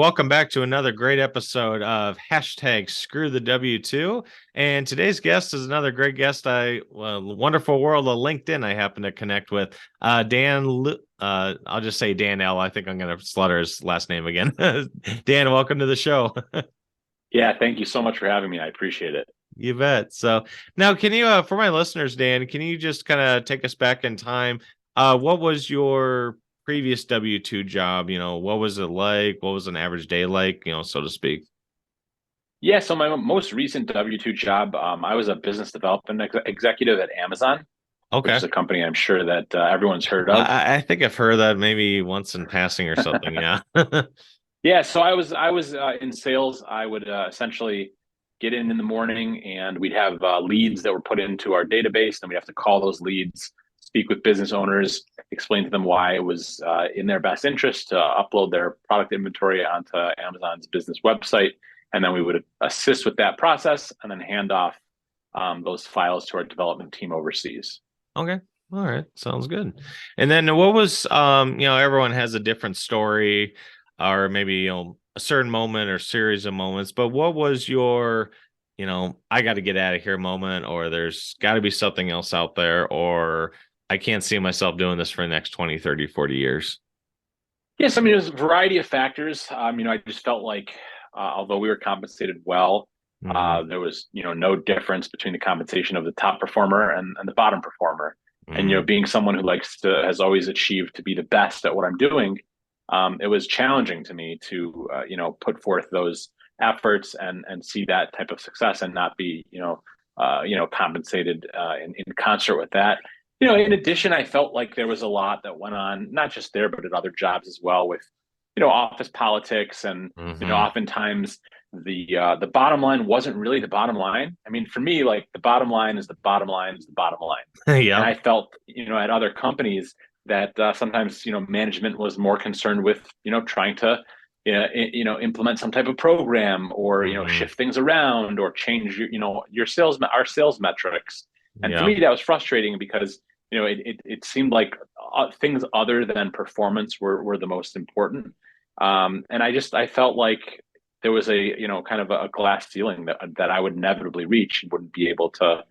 welcome back to another great episode of hashtag Screw the W2. And today's guest is another great guest. Wonderful world of LinkedIn. I happen to connect with I'll just say Dan L. I think I'm going to slaughter his last name again. Dan, welcome to the show. Yeah, thank you so much for having me. I appreciate it. You bet. So now, can you, for my listeners, Dan, can you just kind of take us back in time? What was your previous W-2 job? What was it like? What was an average day like, so to speak? Yeah, so my most recent W-2 job, I was a business development executive at Amazon, which Okay. is a company I'm sure that everyone's heard of. I think I've heard that maybe once in passing or something. Yeah. Yeah, so I was in sales. I would essentially get in the morning, and we'd have leads that were put into our database, and we'd have to call those leads, speak with business owners, explain to them why it was in their best interest to upload their product inventory onto Amazon's business website, and then we would assist with that process, and then hand off those files to our development team overseas. Okay. All right. Sounds good. And then what was everyone has a different story or maybe a certain moment or series of moments, but what was your I got to get out of here moment, or there's got to be something else out there, or I can't see myself doing this for the next 20, 30, 40 years. Yes, I mean, there's a variety of factors. I just felt like, although we were compensated well, Hmm. there was, no difference between the compensation of the top performer and the bottom performer. And, Hmm. being someone who has always achieved to be the best at what I'm doing, it was challenging to me to, put forth those efforts and see that type of success and not be, compensated in concert with that. In addition, I felt like there was a lot that went on, not just there, but at other jobs as well, with office politics, and Hmm. oftentimes the bottom line wasn't really the bottom line. I mean, for me, like, the bottom line is the bottom line is the bottom line, and Yep. I felt at other companies that sometimes management was more concerned with trying to implement some type of program, or Hmm. shift things around, or change your our sales metrics. And for Yeah. me, that was frustrating because it seemed like things other than performance were the most important. And I felt like there was a kind of a glass ceiling that I would inevitably reach and wouldn't be able to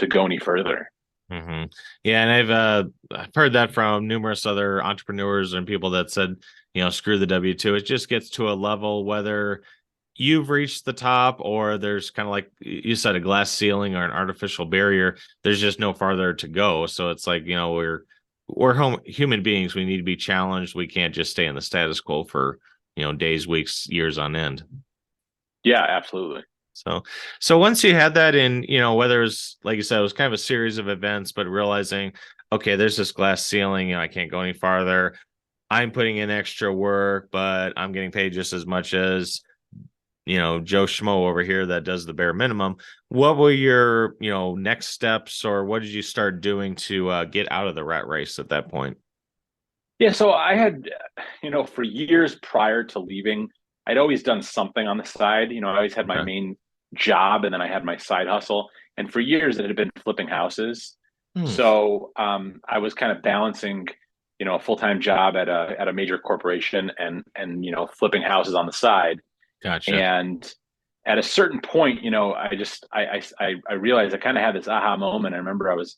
go any further. Hmm. Yeah, and I've heard that from numerous other entrepreneurs and people that said, screw the W-2. It just gets to a level whether you've reached the top or there's kind of like you said, a glass ceiling or an artificial barrier. There's just no farther to go. So it's like, we're human beings. We need to be challenged. We can't just stay in the status quo for, days, weeks, years on end. Yeah, absolutely. So, so once you had that in, whether it's like you said, it was kind of a series of events, but realizing, okay, there's this glass ceiling, I can't go any farther. I'm putting in extra work, but I'm getting paid just as much as, Joe Schmo over here that does the bare minimum. What were your, next steps, or what did you start doing to get out of the rat race at that point? Yeah, so I had, for years prior to leaving, I'd always done something on the side. I always had my Okay. main job, and then I had my side hustle. And for years, it had been flipping houses. Hmm. So I was kind of balancing, a full-time job at a major corporation, and flipping houses on the side. Gotcha. And at a certain point, I realized I kind of had this aha moment. I remember I was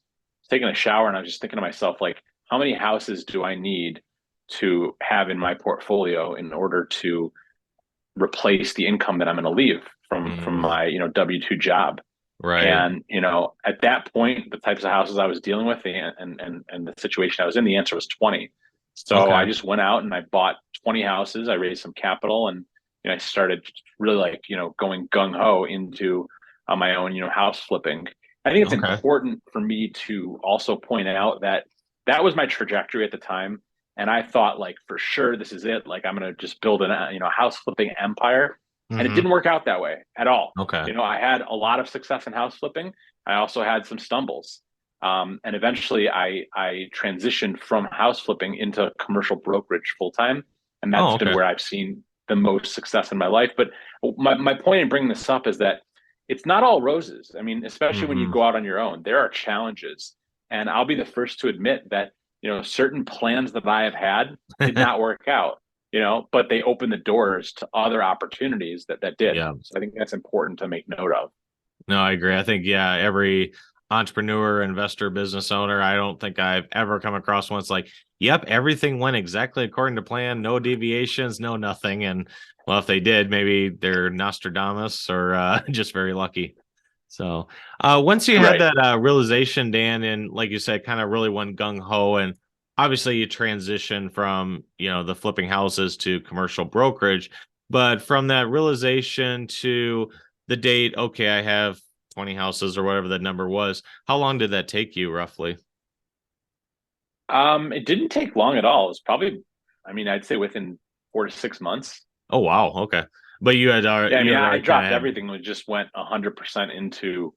taking a shower, and I was just thinking to myself, like, how many houses do I need to have in my portfolio in order to replace the income that I'm going to leave from Hmm. my W-2 job? Right. And at that point, the types of houses I was dealing with, and the situation I was in, the answer was 20. So I Okay. just went out and I bought 20 houses. I raised some capital, and I started really, like, going gung ho into my own house flipping. I think it's Okay. important for me to also point out that that was my trajectory at the time, and I thought, like, for sure this is it. Like, I'm gonna just build an house flipping empire, and it Hmm. didn't work out that way at all. Okay. I had a lot of success in house flipping. I also had some stumbles. And eventually I transitioned from house flipping into commercial brokerage full time. And Oh, that's been okay. where I've seen the most success in my life. But my point in bringing this up is that it's not all roses. I mean, especially when you Hmm. go out on your own, there are challenges. And I'll be the first to admit that, certain plans that I have had did not work out. but they opened the doors to other opportunities that did. Yeah. So I think that's important to make note of. No, I agree. I think, yeah, every entrepreneur, investor, business owner, I don't think I've ever come across one. It's like, yep, everything went exactly according to plan, no deviations, no nothing. And well, if they did, maybe they're Nostradamus or just very lucky. So once you had Right. that realization, Dan, and like you said, kind of really went gung ho, and obviously you transition from, the flipping houses to commercial brokerage, but from that realization to the date, okay, I have 20 houses or whatever that number was. How long did that take you roughly? It didn't take long at all. It was probably, I mean, I'd say within 4 to 6 months. Oh wow, okay. But Yeah, I you mean, had I already kind of dropped had, everything and just went 100% into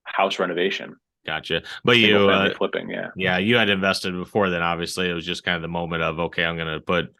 house renovation, gotcha. But single you family flipping. Yeah. yeah, you had invested before then, obviously. It was just kind of the moment of, okay, I'm gonna put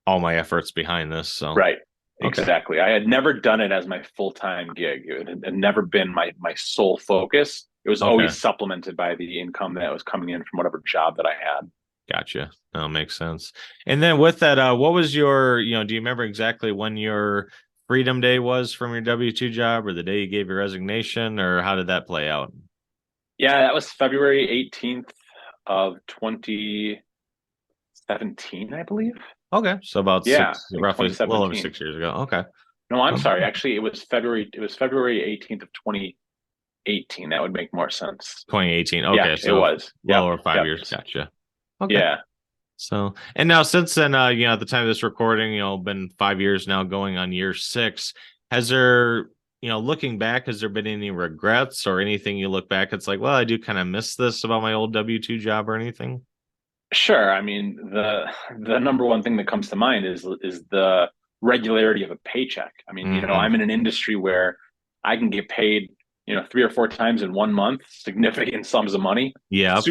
all my efforts behind this. So Right. okay. Exactly. I had never done it as my full-time gig. It had never been my sole focus. It was Okay. always supplemented by the income that was coming in from whatever job that I had. Gotcha. That makes sense. And then with that, what was your, do you remember exactly when your freedom day was from your W-2 job, or the day you gave your resignation, or how did that play out? Yeah, that was February 18th of 2017, I believe. Okay. So about Yeah, I six, think roughly a little over 2017. 6 years ago. Okay. No, I'm Um, sorry. Actually, it was February 18th of 2018. That would make more sense. 2018. Yeah, Okay. it So a was. little Yep. over five Yep. years. Gotcha. Okay. Yeah. So, and now since then, at the time of this recording, been 5 years now, going on year six. Has there, looking back, has there been any regrets or anything you look back? It's like, well, I do kind of miss this about my old W-2 job or anything. Sure. I mean, the number one thing that comes to mind is the regularity of a paycheck. I mean, Hmm. I'm in an industry where I can get paid, 3 or 4 times in 1 month, significant sums of money, Yep.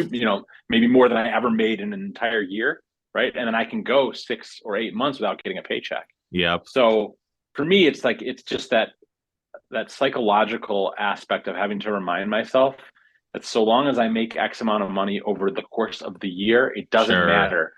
maybe more than I ever made in an entire year, right? And then I can go 6 or 8 months without getting a paycheck. Yep. So for me, it's like it's just that psychological aspect of having to remind myself that so long as I make X amount of money over the course of the year, it doesn't Sure. matter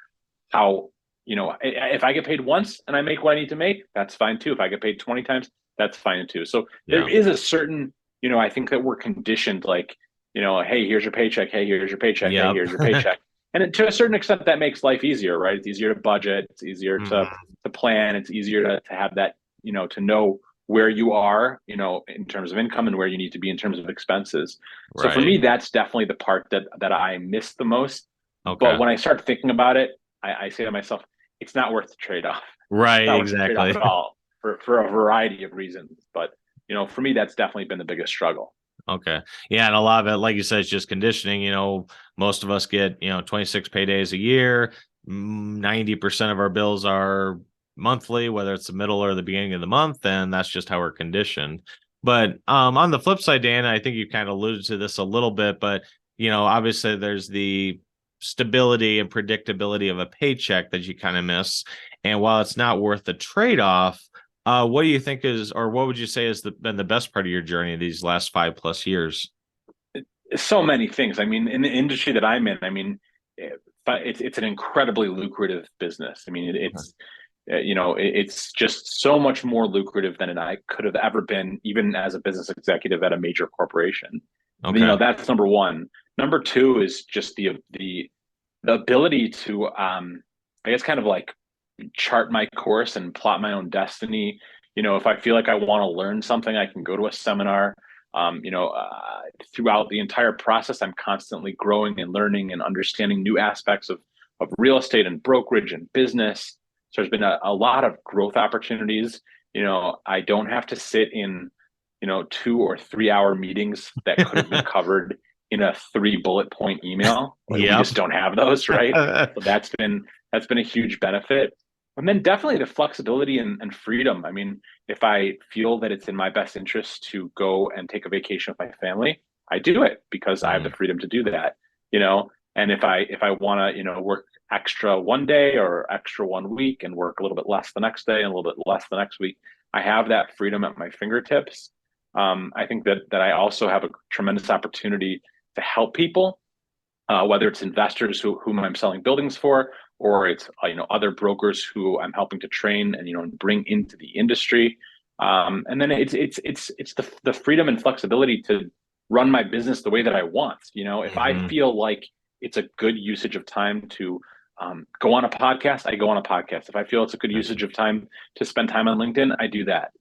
how, if I get paid once and I make what I need to make, that's fine too. If I get paid 20 times, that's fine too. So there Yeah. is a certain, I think that we're conditioned like, hey, here's your paycheck. Hey, here's your paycheck. Hey, Yep. here's your paycheck. And to a certain extent, that makes life easier, right? It's easier to budget. It's easier Hmm. to plan. It's easier to have that, to know where you are, in terms of income and where you need to be in terms of expenses. So for Right. me, that's definitely the part that I miss the most. But Okay. when I start thinking about it, I say to myself, it's not worth the trade off. It's Right. not worth the trade off Exactly. at all for a variety of reasons. But for me, that's definitely been the biggest struggle. Okay. Yeah, and a lot of it, like you said, is just conditioning. Most of us get, 26 paydays a year. 90% of our bills are monthly, whether it's the middle or the beginning of the month, and that's just how we're conditioned. But on the flip side, Dan, I think you kind of alluded to this a little bit, but obviously there's the stability and predictability of a paycheck that you kind of miss. And while it's not worth the trade-off, what do you think is, or what would you say has been the best part of your journey these last 5+ years? So many things. I mean, in the industry that I'm in, I mean, it's an incredibly lucrative business. I mean, it's just so much more lucrative than I could have ever been, even as a business executive at a major corporation. Okay. That's number one. Number two is just the ability to, I guess, kind of like chart my course and plot my own destiny. If I feel like I want to learn something, I can go to a seminar. Throughout the entire process, I'm constantly growing and learning and understanding new aspects of real estate and brokerage and business. So there's been a lot of growth opportunities. I don't have to sit in, 2 or 3 hour meetings that could have been covered in a 3 bullet point email. Like we Yep. just don't have those, right? So that's been a huge benefit. And then definitely the flexibility and freedom. I mean, if I feel that it's in my best interest to go and take a vacation with my family, I do it because I have the Mm, freedom to do that, And if I want to, work extra one day or extra one week and work a little bit less the next day and a little bit less the next week, I have that freedom at my fingertips. I think that I also have a tremendous opportunity to help people, whether it's investors whom I'm selling buildings for, or it's other brokers who I'm helping to train and bring into the industry. And then it's the freedom and flexibility to run my business the way that I want. If I Hmm. feel like it's a good usage of time to go on a podcast, I go on a podcast. If I feel it's a good usage of time to spend time on LinkedIn, I do that.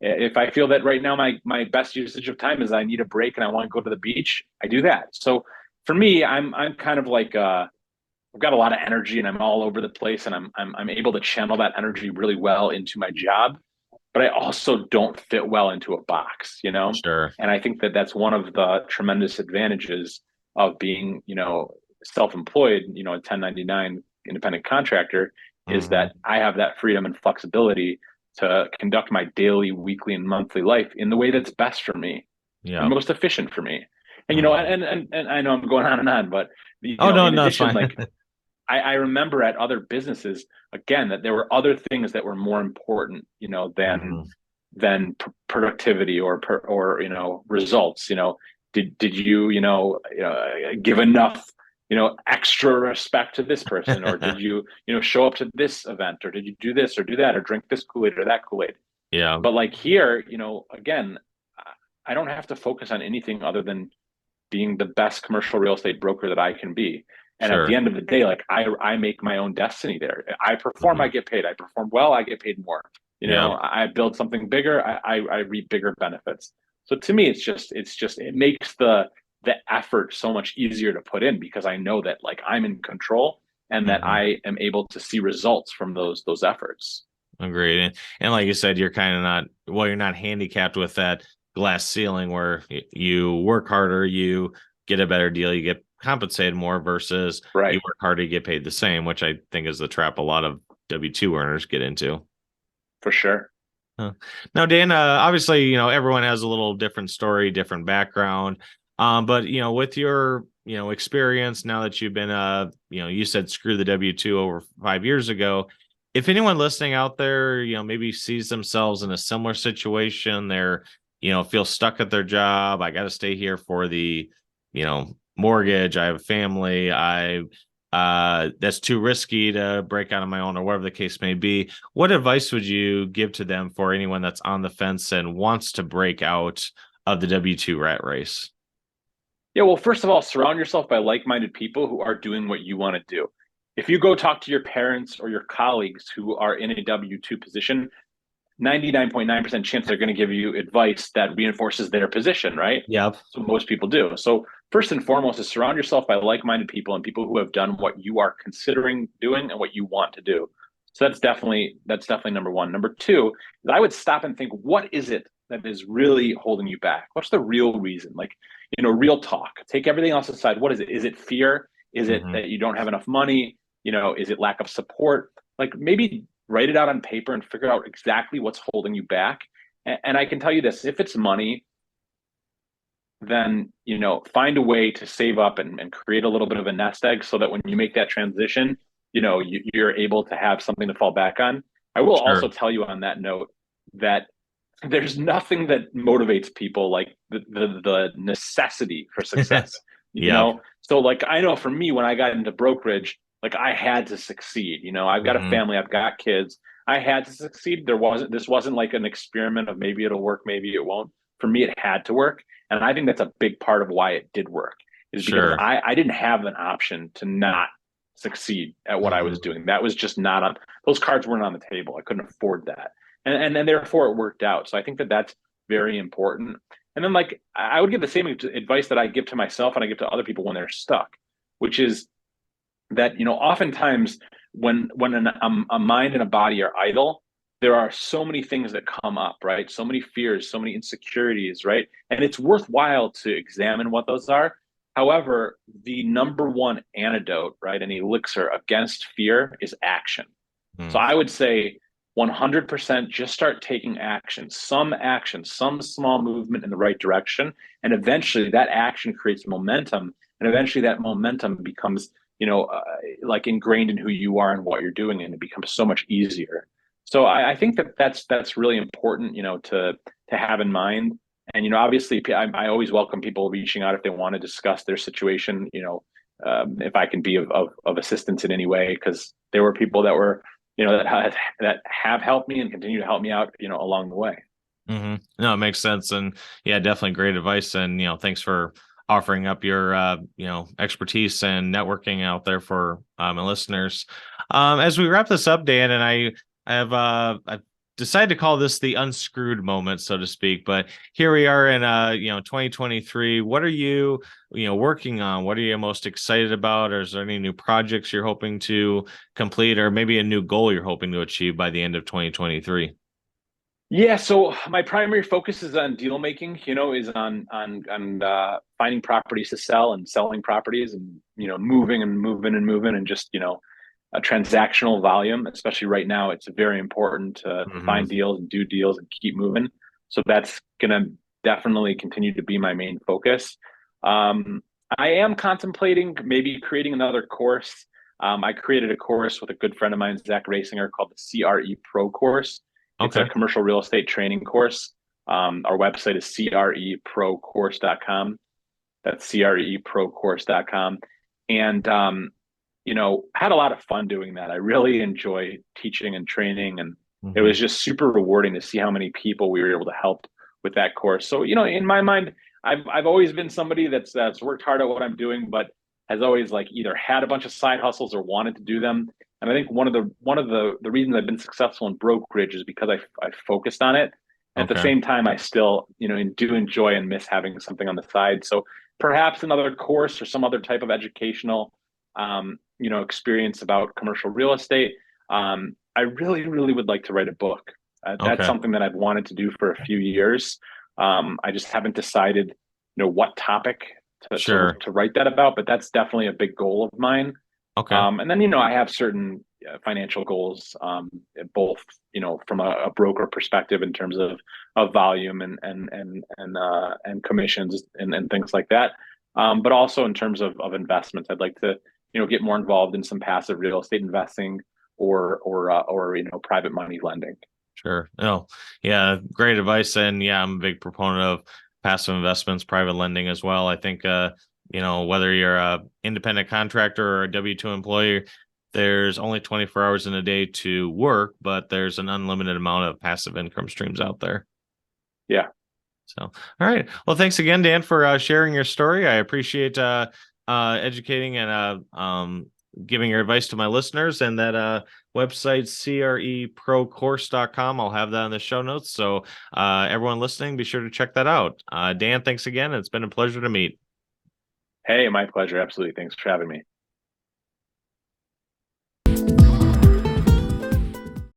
If I feel that right now my best usage of time is I need a break and I want to go to the beach, I do that. So for me, I'm kind of like I've got a lot of energy and I'm all over the place, and I'm able to channel that energy really well into my job, but I also don't fit well into a box. Sure. And I think that that's one of the tremendous advantages of being, self-employed, a 1099 independent contractor, is Hmm. that I have that freedom and flexibility to conduct my daily, weekly, and monthly life in the way that's best for me and Yep. most efficient for me. And Hmm. and I know I'm going on and on, but Oh, no, in no, it's addition, fine. like I remember at other businesses again that there were other things that were more important, Hmm. than productivity or results. Did you give enough extra respect to this person, or did you show up to this event, or did you do this or do that, or drink this Kool-Aid or that Kool-Aid? Yeah, But like here, again, I don't have to focus on anything other than being the best commercial real estate broker that I can be. And at the sure. end of the day, like I make my own destiny there. I perform, I Hmm. get paid. I perform well, I get paid more. Yeah, I build something bigger, I reap bigger benefits. So to me, it makes the effort so much easier to put in because I know that like I'm in control and that hmm, I am able to see results from those efforts. agreed. And like you said, you're kind of not, well, you're not handicapped with that glass ceiling where you work harder, you get a better deal, you get compensated more versus you Right. work harder, you get paid the same, which I think is the trap a lot of W-2 earners get into. For sure. Huh. Now, Dan, obviously, everyone has a little different story, different background. But with your, experience now that you've been, you said screw the W-2 over 5 years ago. If anyone listening out there, maybe sees themselves in a similar situation, they're, feel stuck at their job. I got to stay here for the, mortgage. I have a family. That's too risky to break out on my own, or whatever the case may be. What advice would you give to them for anyone that's on the fence and wants to break out of the W-2 rat race? Yeah, well, first of all, surround yourself by like-minded people who are doing what you want to do. If you go talk to your parents or your colleagues who are in a W-2 position, 99.9% chance they're going to give you advice that reinforces their position, right? Yep. So most people do. So first and foremost is surround yourself by like-minded people and people who have done what you are considering doing and what you want to do. So that's definitely number one. Number two is I would stop and think, what is it that is really holding you back? What's the real reason? Like, real talk. Take everything else aside. What is it? Is it fear? Is it Hmm. that you don't have enough money? Is it lack of support? Like maybe write it out on paper and figure out exactly what's holding you back. And I can tell you this, if it's money, then find a way to save up and create a little bit of a nest egg so that when you make that transition, you're able to have something to fall back on. I will also Sure. tell you on that note that there's nothing that motivates people like the necessity for success. Yep. So like I know for me when I got into brokerage, like I had to succeed. I've got a Hmm. family, I've got kids. I had to succeed. This wasn't like an experiment of maybe it'll work, maybe it won't. For me, it had to work. And I think that's a big part of why it did work, is because Sure. I didn't have an option to not succeed at what I was Hmm. doing. That was just not on those cards weren't on the table. I couldn't afford that. And therefore it worked out. So I think that that's very important. And then like I would give the same advice that I give to myself and I give to other people when they're stuck, which is that oftentimes when a mind and a body are idle, there are so many things that come up, right? So many fears, so many insecurities, right? And it's worthwhile to examine what those are. However, the number one antidote, right, an elixir against fear is action. So Hmm. I would say 100% just start taking action, some small movement in the right direction. And eventually that action creates momentum. And eventually that momentum becomes, like ingrained in who you are and what you're doing. And it becomes so much easier. So I think that that's really important, to have in mind. And, obviously I always welcome people reaching out if they want to discuss their situation, if I can be of assistance in any way, because there were people that were, that have helped me and continue to help me out, along the way. No, it makes sense. And yeah, definitely great advice. And, thanks for offering up your, expertise and networking out there for my listeners. As we wrap this up, Dan, and I've decided to call this the unscrewed moment, so to speak. But here we are in, 2023. What are you, working on? What are you most excited about? Or is there any new projects you're hoping to complete, or maybe a new goal you're hoping to achieve by the end of 2023? Yeah, so my primary focus is on deal making, is on finding properties to sell and selling properties, and moving and moving and moving, and just a transactional volume. Especially right now, it's very important to Hmm. find deals and do deals and keep moving. So that's gonna definitely continue to be my main focus. Um, I am contemplating maybe creating another course. I created a course with a good friend of mine, Zach Rasinger, called the CRE Pro course. It's a Okay. commercial real estate training course. Our website is creprocourse.com. That's creprocourse.com. And, had a lot of fun doing that. I really enjoy teaching and training. And it Hmm. was just super rewarding to see how many people we were able to help with that course. So, in my mind, I've always been somebody that's worked hard at what I'm doing, but has always like either had a bunch of side hustles or wanted to do them. And I think one of the reasons I've been successful in brokerage is because I focused on it. At the Okay. same time, I still, do enjoy and miss having something on the side. So perhaps another course or some other type of educational, experience about commercial real estate. I really, really would like to write a book. That's Okay. something that I've wanted to do for a few years. I just haven't decided, what topic to Sure. to write that about, but that's definitely a big goal of mine. Okay. And then, I have certain financial goals, both, from a broker perspective in terms of volume and commissions and things like that. But also in terms of investments, I'd like to, get more involved in some passive real estate investing or private money lending. Sure. Oh, yeah. Great advice. And yeah, I'm a big proponent of passive investments, private lending as well. I think, whether you're a independent contractor or a W-2 employee, there's only 24 hours in a day to work, but there's an unlimited amount of passive income streams out there. Yeah. So, all right. Well, thanks again, Dan, for sharing your story. I appreciate educating and giving your advice to my listeners. And that website, creprocourse.com, I'll have that in the show notes. So, everyone listening, be sure to check that out. Dan, thanks again. It's been a pleasure to meet. Hey, my pleasure. Absolutely. Thanks for having me.